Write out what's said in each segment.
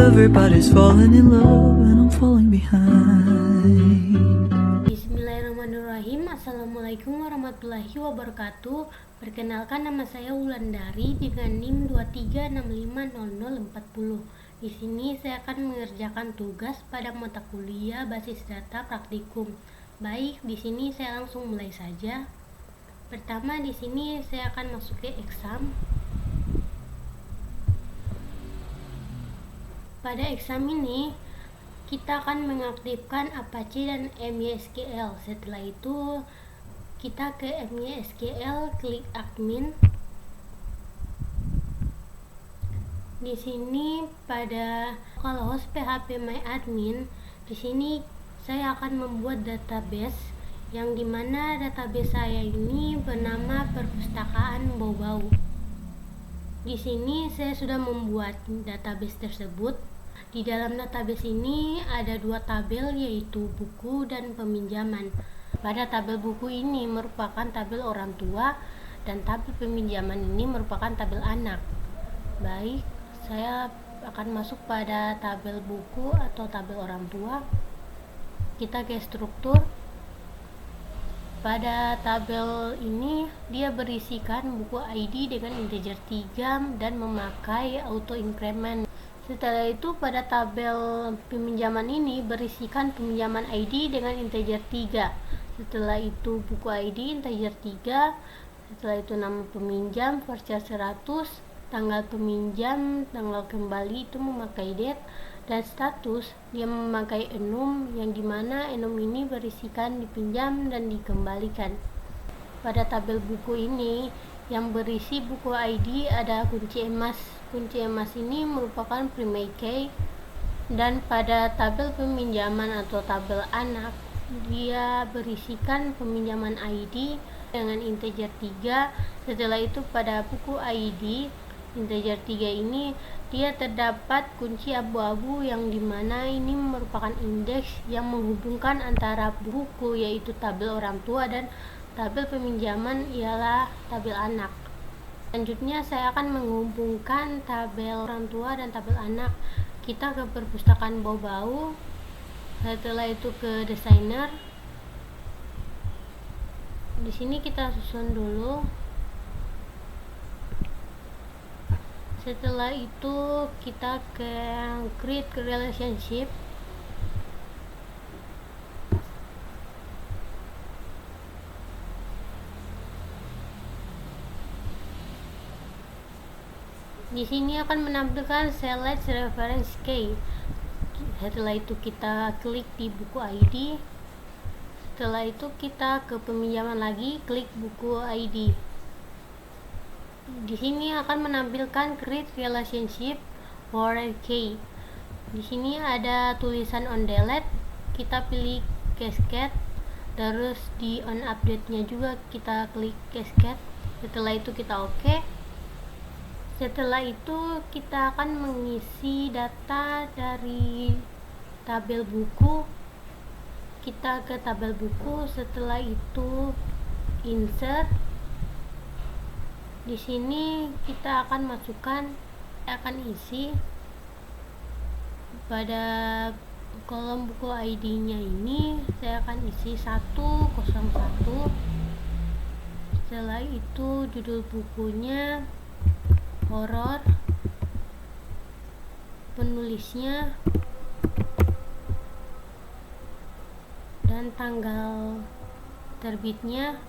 Everybody's falling in love and I'm falling behind. Bismillahirrahmanirrahim. Assalamualaikum warahmatullahi wabarakatuh. Perkenalkan, nama saya Wulandari dengan NIM 2365040. Di sini saya akan mengerjakan tugas pada mata kuliah basis data praktikum. Baik, di sini saya langsung mulai saja. Pertama, di sini saya akan masuk ke exam. Pada exam ini kita akan mengaktifkan Apache dan MySQL. Setelah itu kita ke MySQL, klik admin. Di sini pada localhost PHP MyAdmin, di sini saya akan membuat database yang dimana database saya ini bernama Perpustakaan Bau-Bau. Di sini saya sudah membuat database tersebut. Di dalam database ini ada dua tabel, yaitu buku dan peminjaman. Pada tabel buku ini merupakan tabel orang tua dan tabel peminjaman ini merupakan tabel anak. Baik, saya akan masuk pada tabel buku atau tabel orang tua. Kita ke struktur. Pada tabel ini dia berisikan buku ID dengan integer 3 dan memakai auto increment. Setelah itu pada tabel peminjaman ini berisikan peminjaman ID dengan integer 3. Setelah itu buku ID integer 3. Setelah itu nama peminjam voucher 100, tanggal peminjam, tanggal kembali itu memakai date, dan status dia memakai enum, yang dimana enum ini berisikan dipinjam dan dikembalikan. Pada tabel buku ini yang berisi buku ID ada kunci emas. Kunci emas ini merupakan primary key. Dan pada tabel peminjaman atau tabel anak dia berisikan peminjaman ID dengan integer 3. Setelah itu pada buku ID integer 3 ini dia terdapat kunci abu-abu, yang dimana ini merupakan indeks yang menghubungkan antara buku, yaitu tabel orang tua, dan tabel peminjaman ialah tabel anak. Selanjutnya saya akan menghubungkan tabel orang tua dan tabel anak. Kita ke perpustakaan Bau-Bau. Setelah itu ke desainer. Di sini kita susun dulu. Setelah itu kita ke create relationship. Di sini akan menampilkan select reference key. Setelah itu kita klik di buku ID. Setelah itu kita ke peminjaman lagi, klik buku ID. Di sini akan menampilkan create relationship for key. Di sini ada tulisan on delete, kita pilih cascade. Terus di on update-nya juga kita klik cascade. Setelah itu kita oke. Setelah itu kita akan mengisi data dari tabel buku. Kita ke tabel buku. Setelah itu insert. Di sini kita akan masukkan, isi pada kolom buku ID-nya ini saya akan isi 101. Setelah itu judul bukunya horor, penulisnya, dan tanggal terbitnya.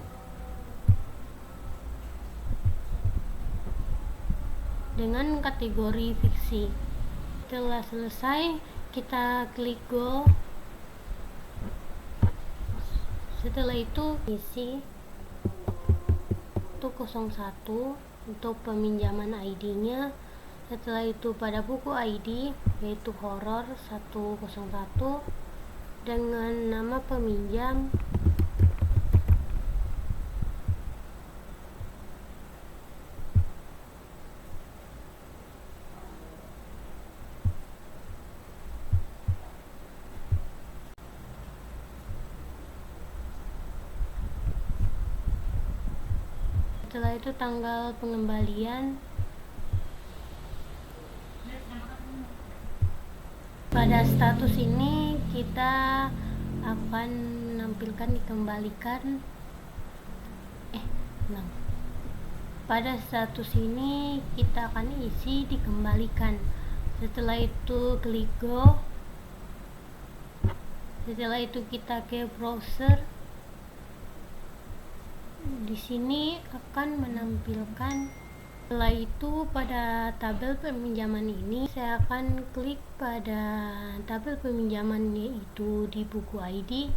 Dengan kategori fiksi. Setelah selesai kita klik go. Setelah itu isi 101 untuk peminjaman ID-nya. Setelah itu pada buku ID yaitu horor 101 dengan nama peminjam. Setelah itu tanggal pengembalian. Pada status ini kita akan menampilkan dikembalikan pada status ini kita akan isi dikembalikan. Setelah itu klik go. Setelah itu kita ke browser. Di sini akan menampilkan. Setelah itu pada tabel peminjaman ini saya akan klik pada tabel peminjaman, yaitu di buku ID.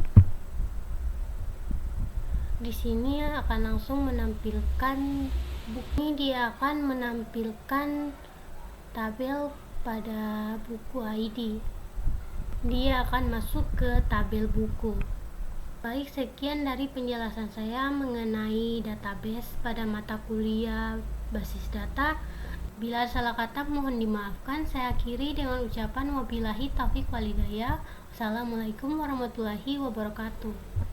Di sini akan langsung menampilkan buku. Dia akan menampilkan tabel pada buku ID. Dia akan masuk ke tabel buku. Baik, sekian dari penjelasan saya mengenai database pada mata kuliah basis data. Bila salah kata mohon dimaafkan. Saya akhiri dengan ucapan wabillahi taufiq walhidayah. Wassalamualaikum warahmatullahi wabarakatuh.